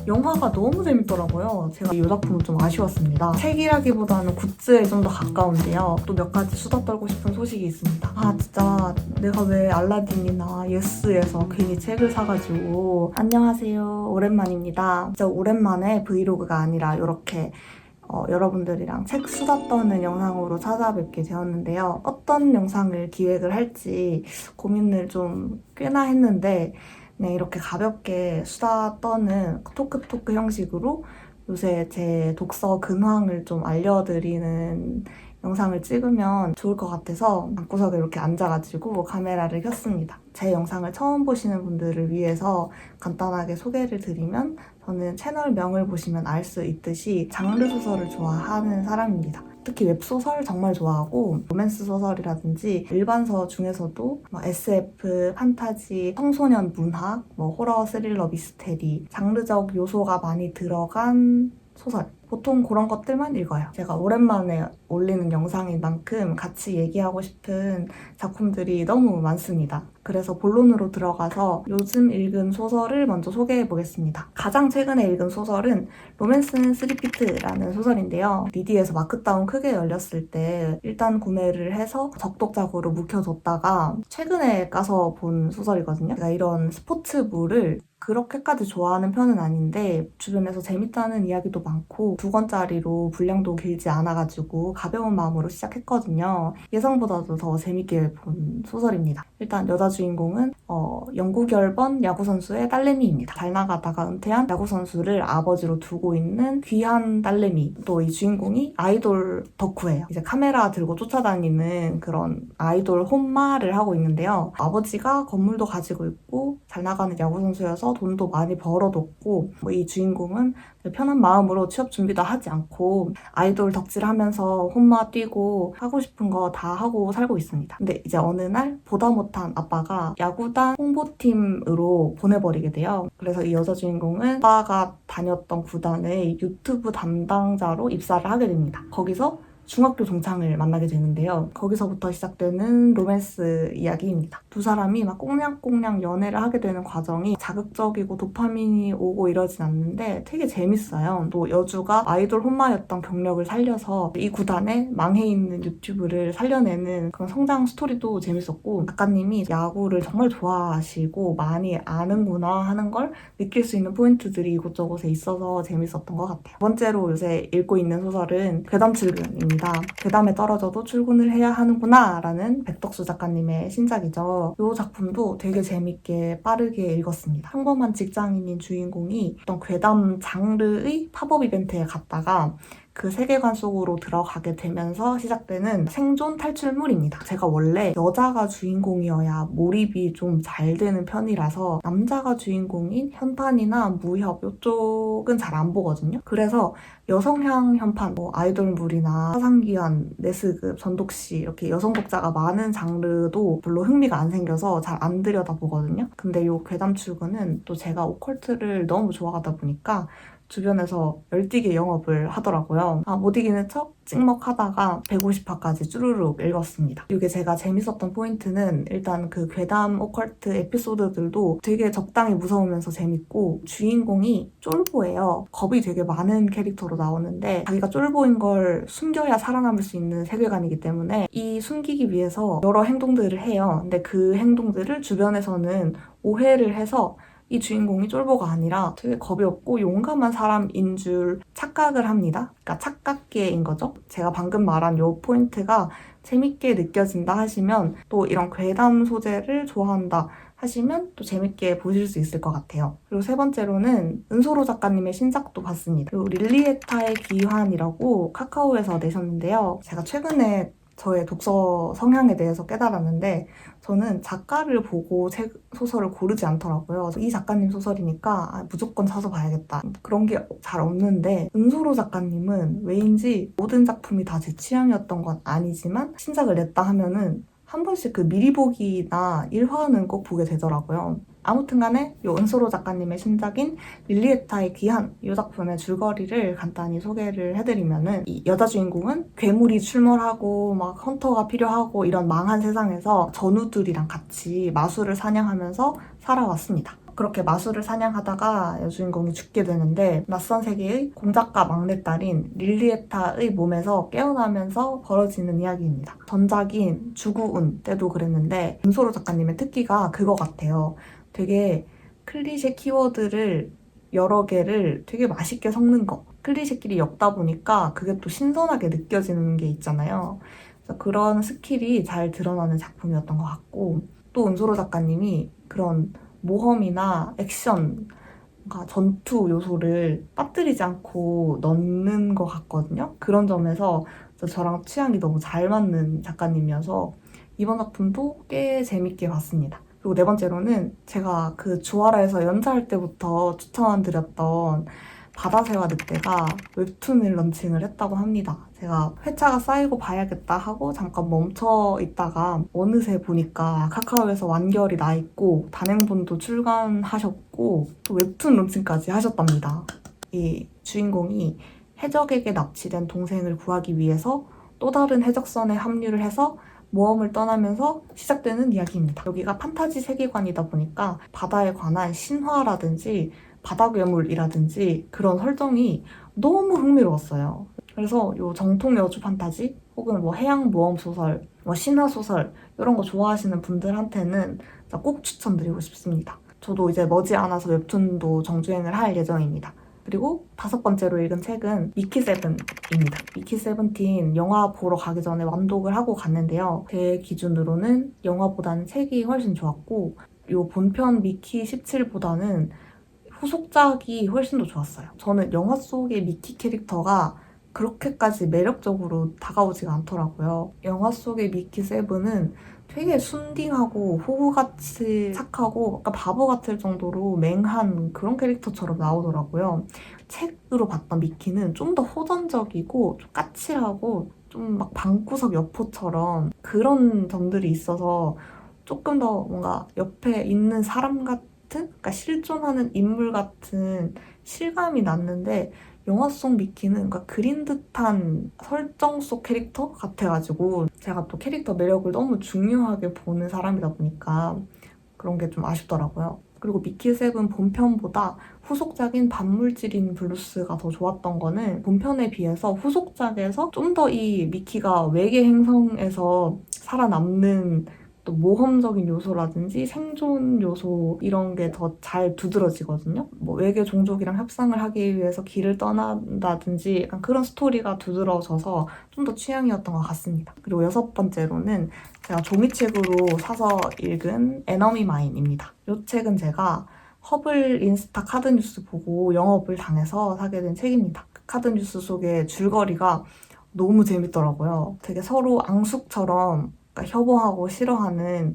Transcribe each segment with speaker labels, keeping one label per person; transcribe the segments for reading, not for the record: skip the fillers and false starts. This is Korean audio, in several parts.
Speaker 1: 영화가 너무 재밌더라고요. 제가 이 작품은 좀 아쉬웠습니다. 책이라기보다는 굿즈에 좀 더 가까운데요. 또 몇 가지 수다 떨고 싶은 소식이 있습니다. 진짜 내가 왜 알라딘이나 예스에서 괜히 책을 사가지고. 안녕하세요, 오랜만입니다. 진짜 오랜만에 브이로그가 아니라 이렇게 여러분들이랑 책 수다 떠는 영상으로 찾아뵙게 되었는데요. 어떤 영상을 기획을 할지 고민을 좀 꽤나 했는데 그냥 이렇게 가볍게 수다 떠는 토크 형식으로 요새 제 독서 근황을 좀 알려드리는 영상을 찍으면 좋을 것 같아서 방구석에 이렇게 앉아가지고 카메라를 켰습니다. 제 영상을 처음 보시는 분들을 위해서 간단하게 소개를 드리면, 저는 채널명을 보시면 알 수 있듯이 장르 소설을 좋아하는 사람입니다. 특히 웹소설 정말 좋아하고, 로맨스 소설이라든지 일반서 중에서도 SF, 판타지, 청소년 문학, 호러, 스릴러, 미스테리, 장르적 요소가 많이 들어간 소설, 보통 그런 것들만 읽어요. 제가 오랜만에 올리는 영상인 만큼 같이 얘기하고 싶은 작품들이 너무 많습니다. 그래서 본론으로 들어가서 요즘 읽은 소설을 먼저 소개해 보겠습니다. 가장 최근에 읽은 소설은 로맨스는 3피트라는 소설인데요. 리디에서 마크다운 크게 열렸을 때 일단 구매를 해서 적독작으로 묵혀뒀다가 최근에 까서 본 소설이거든요. 제가 이런 스포츠물을 그렇게까지 좋아하는 편은 아닌데 주변에서 재밌다는 이야기도 많고 2권짜리로 분량도 길지 않아가지고 가벼운 마음으로 시작했거든요. 예상보다도 더 재밌게 본 소설입니다. 일단 여자 주인공은 영구 결번 야구선수의 딸내미입니다. 잘 나가다가 은퇴한 야구선수를 아버지로 두고 있는 귀한 딸내미. 또 이 주인공이 아이돌 덕후예요. 이제 카메라 들고 쫓아다니는 그런 아이돌 혼마를 하고 있는데요. 아버지가 건물도 가지고 있고 잘 나가는 야구선수여서 돈도 많이 벌어뒀고, 이 주인공은 편한 마음으로 취업 준비도 하지 않고 아이돌 덕질하면서 혼마 뛰고 하고 싶은 거 다 하고 살고 있습니다. 근데 이제 어느 날 보다 못한 아빠가 야구단 홍보팀으로 보내버리게 돼요. 그래서 이 여자 주인공은 아빠가 다녔던 구단의 유튜브 담당자로 입사를 하게 됩니다. 거기서 중학교 동창을 만나게 되는데요. 거기서부터 시작되는 로맨스 이야기입니다. 두 사람이 막 꽁냥꽁냥 연애를 하게 되는 과정이 자극적이고 도파민이 오고 이러진 않는데 되게 재밌어요. 또 여주가 아이돌 혼마였던 경력을 살려서 이 구단에 망해 있는 유튜브를 살려내는 그런 성장 스토리도 재밌었고, 작가님이 야구를 정말 좋아하시고 많이 아는구나 하는 걸 느낄 수 있는 포인트들이 이곳저곳에 있어서 재밌었던 것 같아요. 두 번째로 요새 읽고 있는 소설은 괴담 출근입니다. 괴담에 떨어져도 출근을 해야 하는구나 라는 백덕수 작가님의 신작이죠. 이 작품도 되게 재밌게 빠르게 읽었습니다. 평범한 직장인인 주인공이 어떤 괴담 장르의 팝업 이벤트에 갔다가 그 세계관 속으로 들어가게 되면서 시작되는 생존 탈출물입니다. 제가 원래 여자가 주인공이어야 몰입이 좀 잘 되는 편이라서 남자가 주인공인 현판이나 무협 이쪽은 잘 안 보거든요. 그래서 여성향 현판, 아이돌물이나 사상기관, 내스급, 전독시 이렇게 여성 독자가 많은 장르도 별로 흥미가 안 생겨서 잘 안 들여다보거든요. 근데 이 괴담 출근은 또 제가 오컬트를 너무 좋아하다 보니까 주변에서 열띠게 영업을 하더라고요. 못 이기는 척 찍먹하다가 150화까지 쭈루룩 읽었습니다. 이게 제가 재밌었던 포인트는 일단 그 괴담 오컬트 에피소드들도 되게 적당히 무서우면서 재밌고, 주인공이 쫄보예요. 겁이 되게 많은 캐릭터로 나오는데 자기가 쫄보인 걸 숨겨야 살아남을 수 있는 세계관이기 때문에 이 숨기기 위해서 여러 행동들을 해요. 근데 그 행동들을 주변에서는 오해를 해서 이 주인공이 쫄보가 아니라 되게 겁이 없고 용감한 사람인 줄 착각을 합니다. 그러니까 착각계인 거죠. 제가 방금 말한 이 포인트가 재밌게 느껴진다 하시면, 또 이런 괴담 소재를 좋아한다 하시면 또 재밌게 보실 수 있을 것 같아요. 그리고 세 번째로는 은소로 작가님의 신작도 봤습니다. 그리고 릴리에타의 귀환이라고 카카오에서 내셨는데요. 제가 최근에 저의 독서 성향에 대해서 깨달았는데, 저는 작가를 보고 소설을 고르지 않더라고요. 이 작가님 소설이니까 무조건 사서 봐야겠다, 그런 게 잘 없는데, 은소로 작가님은 왜인지 모든 작품이 다 제 취향이었던 건 아니지만 신작을 냈다 하면은 한 번씩 그 미리 보기나 1화는 꼭 보게 되더라고요. 아무튼 간에 이 은소로 작가님의 신작인 릴리에타의 귀환, 이 작품의 줄거리를 간단히 소개를 해드리면은, 이 여자 주인공은 괴물이 출몰하고 막 헌터가 필요하고 이런 망한 세상에서 전우들이랑 같이 마술을 사냥하면서 살아왔습니다. 그렇게 마술을 사냥하다가 여주인공이 죽게 되는데 낯선 세계의 공작가 막내딸인 릴리에타의 몸에서 깨어나면서 벌어지는 이야기입니다. 전작인 주구운 때도 그랬는데 김소로 작가님의 특기가 그거 같아요. 되게 클리셰 키워드를 여러 개를 되게 맛있게 섞는 거. 클리셰끼리 엮다 보니까 그게 또 신선하게 느껴지는 게 있잖아요. 그래서 그런 스킬이 잘 드러나는 작품이었던 것 같고, 또 은소로 작가님이 그런 모험이나 액션, 그러니까 전투 요소를 빠뜨리지 않고 넣는 것 같거든요. 그런 점에서 저랑 취향이 너무 잘 맞는 작가님이어서 이번 작품도 꽤 재밌게 봤습니다. 그리고 네 번째로는 제가 그 주아라에서 연차할 때부터 추천드렸던 바다새와 늑대가 웹툰을 런칭을 했다고 합니다. 제가 회차가 쌓이고 봐야겠다 하고 잠깐 멈춰 있다가 어느새 보니까 카카오에서 완결이 나 있고 단행본도 출간하셨고 또 웹툰 런칭까지 하셨답니다. 이 주인공이 해적에게 납치된 동생을 구하기 위해서 또 다른 해적선에 합류를 해서 모험을 떠나면서 시작되는 이야기입니다. 여기가 판타지 세계관이다 보니까 바다에 관한 신화라든지 바다 괴물이라든지 그런 설정이 너무 흥미로웠어요. 그래서 요 정통 여주 판타지 혹은 뭐 해양 모험 소설, 뭐 신화 소설 이런 거 좋아하시는 분들한테는 꼭 추천드리고 싶습니다. 저도 이제 머지않아서 웹툰도 정주행을 할 예정입니다. 그리고 다섯 번째로 읽은 책은 미키 세븐입니다. 미키 세븐틴 영화 보러 가기 전에 완독을 하고 갔는데요. 제 기준으로는 영화보다는 책이 훨씬 좋았고 요 본편 미키 17보다는 후속작이 훨씬 더 좋았어요. 저는 영화 속의 미키 캐릭터가 그렇게까지 매력적으로 다가오지가 않더라고요. 영화 속의 미키 세븐은 되게 순딩하고 호구같이 착하고 약간 바보 같을 정도로 맹한 그런 캐릭터처럼 나오더라고요. 책으로 봤던 미키는 좀 더 호전적이고 좀 까칠하고 좀 막 방구석 여포처럼 그런 점들이 있어서 조금 더 뭔가 옆에 있는 사람 같은, 그러니까 실존하는 인물 같은 실감이 났는데 영화 속 미키는 그러니까 그린 듯한 설정 속 캐릭터 같아가지고 제가 또 캐릭터 매력을 너무 중요하게 보는 사람이다 보니까 그런 게 좀 아쉽더라고요. 그리고 미키 세븐 본편보다 후속작인 반물질인 블루스가 더 좋았던 거는 본편에 비해서 후속작에서 좀 더 이 미키가 외계 행성에서 살아남는 또 모험적인 요소라든지 생존 요소 이런 게 더 잘 두드러지거든요. 뭐 외계 종족이랑 협상을 하기 위해서 길을 떠난다든지 약간 그런 스토리가 두드러져서 좀 더 취향이었던 것 같습니다. 그리고 여섯 번째로는 제가 종이책으로 사서 읽은 에너미 마인입니다. 이 책은 제가 허블 인스타 카드뉴스 보고 영업을 당해서 사게 된 책입니다. 그 카드뉴스 속의 줄거리가 너무 재밌더라고요. 되게 서로 앙숙처럼 그러니까 협오하고 싫어하는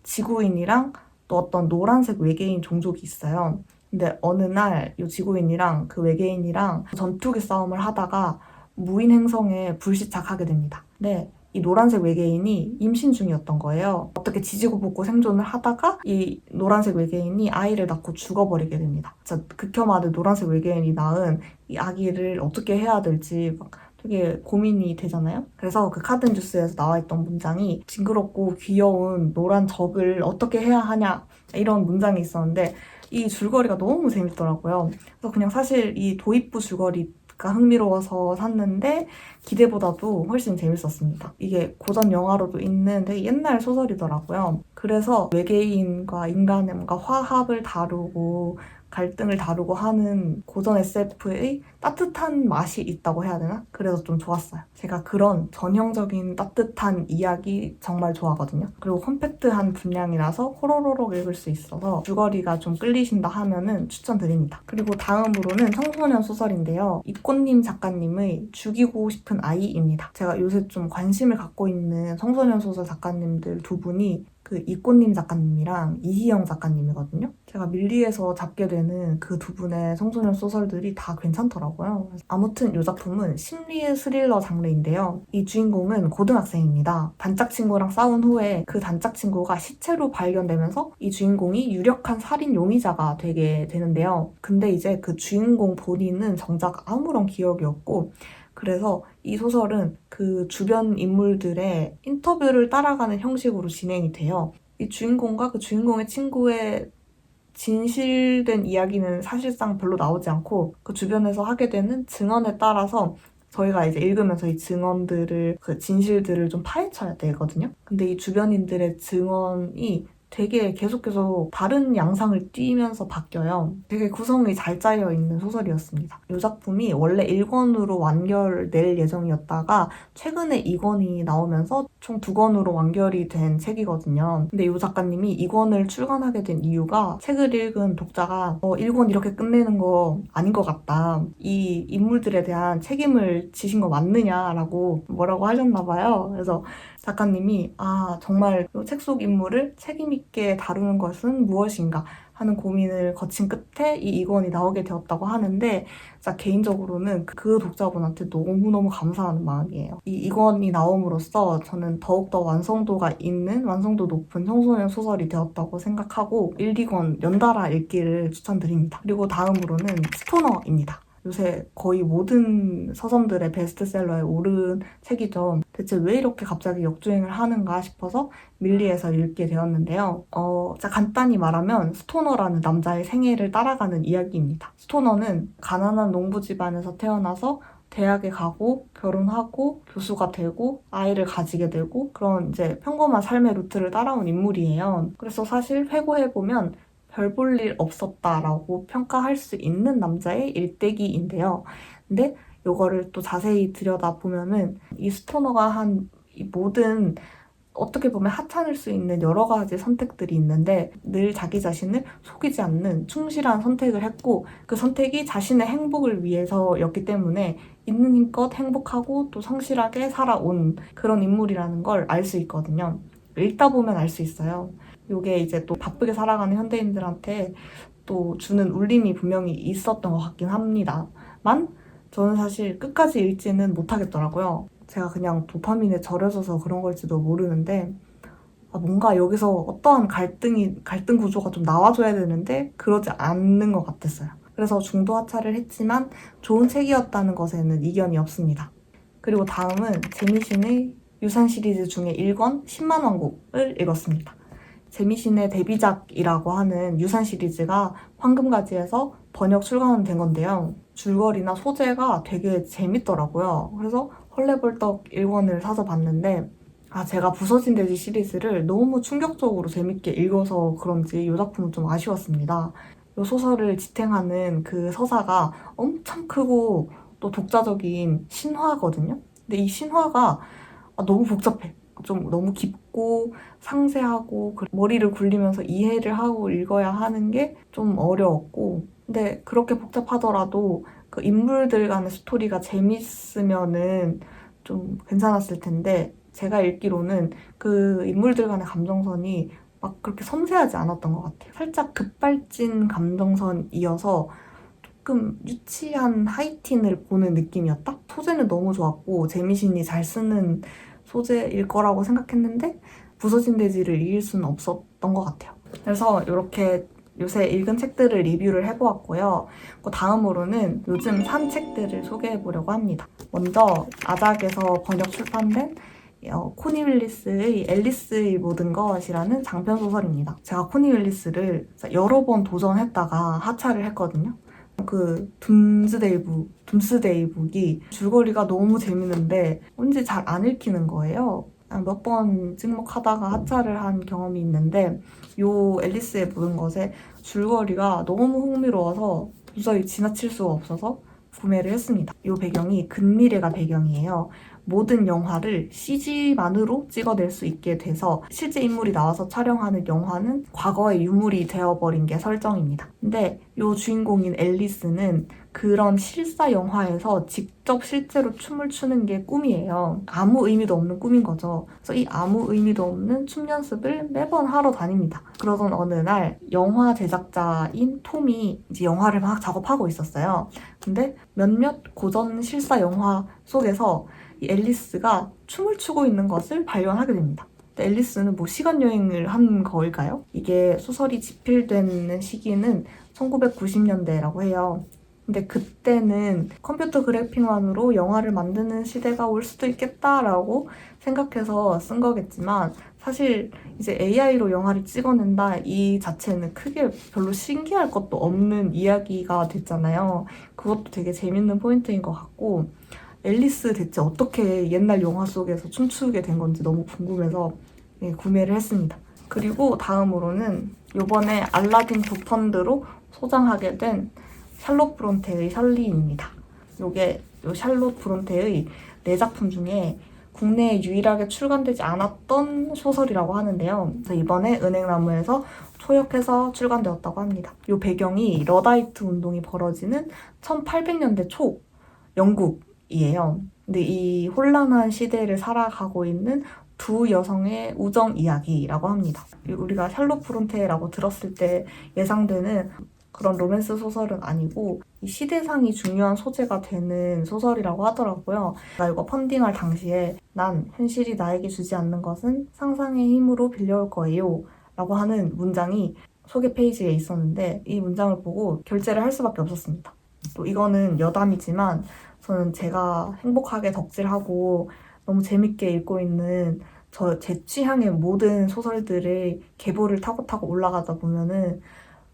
Speaker 1: 지구인이랑 또 어떤 노란색 외계인 종족이 있어요. 근데 어느 날 이 지구인이랑 그 외계인이랑 전투기 싸움을 하다가 무인 행성에 불시착하게 됩니다. 근데 이 노란색 외계인이 임신 중이었던 거예요. 어떻게 지지고 볶고 생존을 하다가 이 노란색 외계인이 아이를 낳고 죽어버리게 됩니다. 진짜 극혐하듯 노란색 외계인이 낳은 이 아기를 어떻게 해야 될지 막 되게 고민이 되잖아요. 그래서 그 카드 뉴스에서 나와 있던 문장이 징그럽고 귀여운 노란 적을 어떻게 해야 하냐 이런 문장이 있었는데 이 줄거리가 너무 재밌더라고요. 그래서 그냥 사실 이 도입부 줄거리가 흥미로워서 샀는데 기대보다도 훨씬 재밌었습니다. 이게 고전 영화로도 있는 되게 옛날 소설이더라고요. 그래서 외계인과 인간의 뭔가 화합을 다루고 갈등을 다루고 하는 고전 SF의 따뜻한 맛이 있다고 해야 되나? 그래서 좀 좋았어요. 제가 그런 전형적인 따뜻한 이야기 정말 좋아하거든요. 그리고 컴팩트한 분량이라서 호로로록 읽을 수 있어서 줄거리가 좀 끌리신다 하면은 추천드립니다. 그리고 다음으로는 청소년 소설인데요. 이꽃님 작가님의 죽이고 싶은 아이입니다. 제가 요새 좀 관심을 갖고 있는 청소년 소설 작가님들 두 분이 그 이꽃님 작가님이랑 이희영 작가님이거든요. 제가 밀리에서 잡게 되는 그 두 분의 청소년 소설들이 다 괜찮더라고요. 아무튼 이 작품은 심리 스릴러 장르인데요. 이 주인공은 고등학생입니다. 단짝 친구랑 싸운 후에 그 단짝 친구가 시체로 발견되면서 이 주인공이 유력한 살인 용의자가 되게 되는데요. 근데 이제 그 주인공 본인은 정작 아무런 기억이 없고 그래서 이 소설은 그 주변 인물들의 인터뷰를 따라가는 형식으로 진행이 돼요. 이 주인공과 그 주인공의 친구의 진실된 이야기는 사실상 별로 나오지 않고 그 주변에서 하게 되는 증언에 따라서 저희가 이제 읽으면서 이 증언들을, 그 진실들을 좀 파헤쳐야 되거든요. 근데 이 주변인들의 증언이 되게 계속 다른 양상을 띠면서 바뀌어요. 되게 구성이 잘 짜여 있는 소설이었습니다. 이 작품이 원래 1권으로 완결될 예정이었다가 최근에 2권이 나오면서 총 2권으로 완결이 된 책이거든요. 근데 이 작가님이 2권을 출간하게 된 이유가 책을 읽은 독자가 1권 이렇게 끝내는 거 아닌 것 같다. 이 인물들에 대한 책임을 지신 거 맞느냐라고 뭐라고 하셨나 봐요. 그래서 작가님이 정말 책 속 인물을 책임 있게 다루는 것은 무엇인가 하는 고민을 거친 끝에 이 2권이 나오게 되었다고 하는데 진짜 개인적으로는 그 독자분한테 너무너무 감사하는 마음이에요. 이 2권이 나옴으로써 저는 더욱더 완성도가 있는, 완성도 높은 청소년 소설이 되었다고 생각하고 1, 2권 연달아 읽기를 추천드립니다. 그리고 다음으로는 스토너입니다. 요새 거의 모든 서점들의 베스트셀러에 오른 책이죠. 대체 왜 이렇게 갑자기 역주행을 하는가 싶어서 밀리에서 읽게 되었는데요. 간단히 말하면 스토너라는 남자의 생애를 따라가는 이야기입니다. 스토너는 가난한 농부 집안에서 태어나서 대학에 가고 결혼하고 교수가 되고 아이를 가지게 되고 그런 이제 평범한 삶의 루트를 따라온 인물이에요. 그래서 사실 회고해보면 별 볼 일 없었다라고 평가할 수 있는 남자의 일대기인데요. 근데 이거를 또 자세히 들여다보면은 이 스토너가 한 이 모든 어떻게 보면 하찮을 수 있는 여러 가지 선택들이 있는데 늘 자기 자신을 속이지 않는 충실한 선택을 했고 그 선택이 자신의 행복을 위해서였기 때문에 있는 힘껏 행복하고 또 성실하게 살아온 그런 인물이라는 걸 알 수 있거든요. 읽다 보면 알 수 있어요. 이게 이제 또 바쁘게 살아가는 현대인들한테 또 주는 울림이 분명히 있었던 것 같긴 합니다만 저는 사실 끝까지 읽지는 못하겠더라고요. 제가 그냥 도파민에 절여져서 그런 걸지도 모르는데 뭔가 여기서 어떠한 갈등 구조가 좀 나와줘야 되는데 그러지 않는 것 같았어요. 그래서 중도 하차를 했지만 좋은 책이었다는 것에는 이견이 없습니다. 그리고 다음은 재미신의 유산 시리즈 중에 1권 10만 왕국을 읽었습니다. 재미신의 데뷔작이라고 하는 유산 시리즈가 황금가지에서 번역 출간된 건데요. 줄거리나 소재가 되게 재밌더라고요. 그래서 헐레벌떡 1권을 사서 봤는데 제가 부서진 돼지 시리즈를 너무 충격적으로 재밌게 읽어서 그런지 이 작품은 좀 아쉬웠습니다. 이 소설을 지탱하는 그 서사가 엄청 크고 또 독자적인 신화거든요. 근데 이 신화가 너무 복잡해. 좀 너무 깊고 상세하고 머리를 굴리면서 이해를 하고 읽어야 하는 게 좀 어려웠고 근데 그렇게 복잡하더라도 그 인물들 간의 스토리가 재밌으면은 좀 괜찮았을 텐데 제가 읽기로는 그 인물들 간의 감정선이 막 그렇게 섬세하지 않았던 것 같아요. 살짝 급발진 감정선이어서 조금 유치한 하이틴을 보는 느낌이었다? 소재는 너무 좋았고 재미신이 잘 쓰는 소재일 거라고 생각했는데 부서진 돼지를 이길 수는 없었던 것 같아요. 그래서 이렇게 요새 읽은 책들을 리뷰를 해보았고요. 그 다음으로는 요즘 산 책들을 소개해보려고 합니다. 먼저 아작에서 번역 출판된 코니 윌리스의 앨리스의 모든 것이라는 장편 소설입니다. 제가 코니 윌리스를 여러 번 도전했다가 하차를 했거든요. 그 둠스데이 북이 줄거리가 너무 재밌는데 왠지 잘 안 읽히는 거예요. 몇 번 찍먹하다가 하차를 한 경험이 있는데 요 앨리스의 모든 것의 줄거리가 너무 흥미로워서 도저히 지나칠 수가 없어서 구매를 했습니다. 이 배경이 근미래가 배경이에요. 모든 영화를 CG만으로 찍어낼 수 있게 돼서 실제 인물이 나와서 촬영하는 영화는 과거의 유물이 되어버린 게 설정입니다. 근데 이 주인공인 앨리스는 그런 실사 영화에서 직접 실제로 춤을 추는 게 꿈이에요. 아무 의미도 없는 꿈인 거죠. 그래서 이 아무 의미도 없는 춤 연습을 매번 하러 다닙니다. 그러던 어느 날 영화 제작자인 톰이 이제 영화를 막 작업하고 있었어요. 근데 몇몇 고전 실사 영화 속에서 이 앨리스가 춤을 추고 있는 것을 발견하게 됩니다. 앨리스는 시간여행을 한 거일까요? 이게 소설이 집필되는 시기는 1990년대라고 해요. 근데 그때는 컴퓨터 그래픽만으로 영화를 만드는 시대가 올 수도 있겠다라고 생각해서 쓴 거겠지만 사실 이제 AI로 영화를 찍어낸다 이 자체는 크게 별로 신기할 것도 없는 이야기가 됐잖아요. 그것도 되게 재밌는 포인트인 것 같고 앨리스 대체 어떻게 옛날 영화 속에서 춤추게 된 건지 너무 궁금해서 구매를 했습니다. 그리고 다음으로는 이번에 알라딘 북펀드로 소장하게 된 샬롯 브론테의 셜리입니다. 요게 샬롯 브론테의 4작품 중에 국내에 유일하게 출간되지 않았던 소설이라고 하는데요. 그래서 이번에 은행나무에서 초역해서 출간되었다고 합니다. 이 배경이 러다이트 운동이 벌어지는 1800년대 초 영국이에요. 근데 이 혼란한 시대를 살아가고 있는 두 여성의 우정 이야기라고 합니다. 우리가 샬롯 브론테라고 들었을 때 예상되는 그런 로맨스 소설은 아니고 이 시대상이 중요한 소재가 되는 소설이라고 하더라고요. 나 이거 펀딩할 당시에 난 현실이 나에게 주지 않는 것은 상상의 힘으로 빌려올 거예요 라고 하는 문장이 소개 페이지에 있었는데 이 문장을 보고 결제를 할 수밖에 없었습니다. 또 이거는 여담이지만 저는 제가 행복하게 덕질하고 너무 재밌게 읽고 있는 제 취향의 모든 소설들의 계보를 타고 올라가다 보면은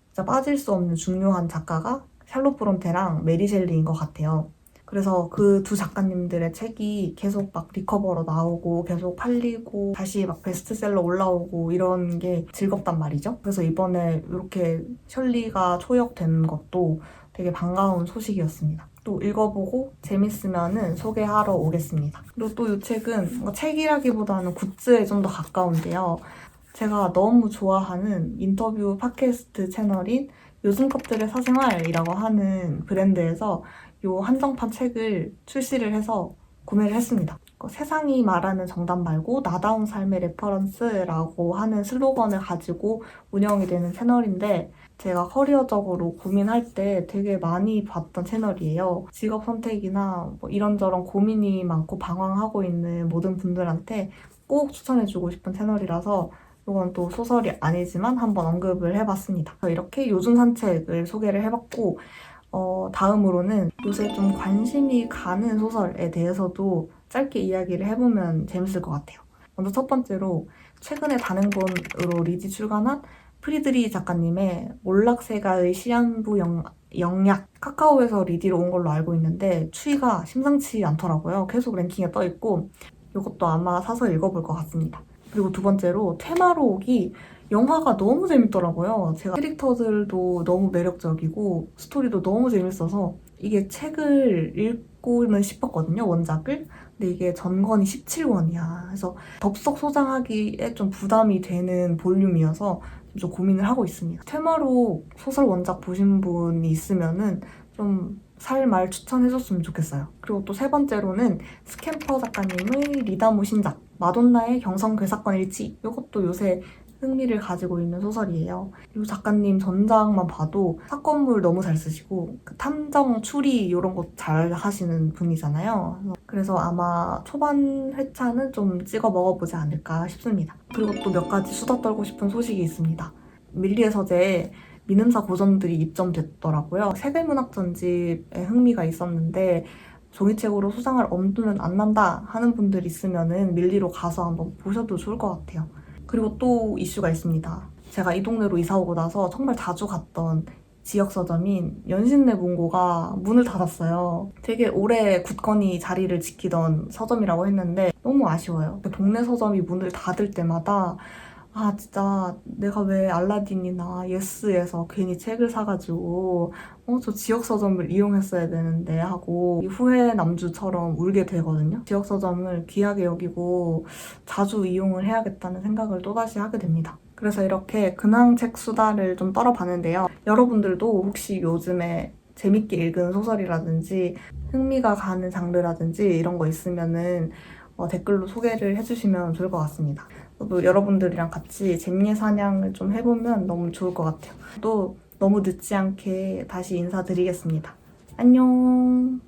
Speaker 1: 진짜 빠질 수 없는 중요한 작가가 샬롯 브론테랑 메리 셸리인 것 같아요. 그래서 그 두 작가님들의 책이 계속 막 리커버로 나오고 계속 팔리고 다시 막 베스트셀러 올라오고 이런 게 즐겁단 말이죠. 그래서 이번에 이렇게 셜리가 초역된 것도 되게 반가운 소식이었습니다. 또 읽어보고 재밌으면은 소개하러 오겠습니다. 그리고 또 이 책은 뭔가 책이라기보다는 굿즈에 좀 더 가까운데요. 제가 너무 좋아하는 인터뷰 팟캐스트 채널인 요즘 것들의 사생활이라고 하는 브랜드에서 이 한정판 책을 출시를 해서 구매를 했습니다. 세상이 말하는 정답 말고 나다운 삶의 레퍼런스라고 하는 슬로건을 가지고 운영이 되는 채널인데 제가 커리어적으로 고민할 때 되게 많이 봤던 채널이에요. 직업 선택이나 뭐 이런저런 고민이 많고 방황하고 있는 모든 분들한테 꼭 추천해주고 싶은 채널이라서 이건 또 소설이 아니지만 한번 언급을 해봤습니다. 이렇게 요즘 산책을 소개를 해봤고 다음으로는 요새 좀 관심이 가는 소설에 대해서도 짧게 이야기를 해보면 재밌을 것 같아요. 먼저 첫 번째로 최근에 단행본으로 리지 출간한 프리드리 작가님의 몰락세가의 시한부 영약 카카오에서 리디로 온 걸로 알고 있는데 추이가 심상치 않더라고요. 계속 랭킹에 떠있고 이것도 아마 사서 읽어볼 것 같습니다. 그리고 두 번째로 테마로옥이 영화가 너무 재밌더라고요. 제가 캐릭터들도 너무 매력적이고 스토리도 너무 재밌어서 이게 책을 읽고는 싶었거든요, 원작을. 근데 이게 전권이 17권이야. 그래서 덥석 소장하기에 좀 부담이 되는 볼륨이어서 좀 고민을 하고 있습니다. 테마로 소설 원작 보신 분이 있으면은 좀 살말 추천해줬으면 좋겠어요. 그리고 또 세 번째로는 스캠퍼 작가님의 리다모 신작 마돈나의 경성괴사건 일지 이것도 요새 흥미를 가지고 있는 소설이에요. 이 작가님 전작만 봐도 사건물 너무 잘 쓰시고 그 탐정, 추리 이런 거 잘 하시는 분이잖아요. 그래서 아마 초반 회차는 좀 찍어 먹어보지 않을까 싶습니다. 그리고 또 몇 가지 수다 떨고 싶은 소식이 있습니다. 밀리의 서재에 민음사 고전들이 입점됐더라고요. 세계문학 전집에 흥미가 있었는데 종이책으로 소장할 엄두는 안 난다 하는 분들 있으면은 밀리로 가서 한번 보셔도 좋을 것 같아요. 그리고 또 이슈가 있습니다. 제가 이 동네로 이사 오고 나서 정말 자주 갔던 지역 서점인 연신내 문고가 문을 닫았어요. 되게 오래 굳건히 자리를 지키던 서점이라고 했는데 너무 아쉬워요. 동네 서점이 문을 닫을 때마다 진짜 내가 왜 알라딘이나 예스에서 괜히 책을 사가지고 저 지역 서점을 이용했어야 되는데 하고 후회 남주처럼 울게 되거든요. 지역 서점을 귀하게 여기고 자주 이용을 해야겠다는 생각을 또다시 하게 됩니다. 그래서 이렇게 근황책 수다를 좀 떨어봤는데요. 여러분들도 혹시 요즘에 재밌게 읽은 소설이라든지 흥미가 가는 장르라든지 이런 거 있으면은 댓글로 소개를 해주시면 좋을 것 같습니다. 저도 여러분들이랑 같이 잼예 사냥을 좀 해보면 너무 좋을 것 같아요. 또 너무 늦지 않게 다시 인사드리겠습니다. 안녕.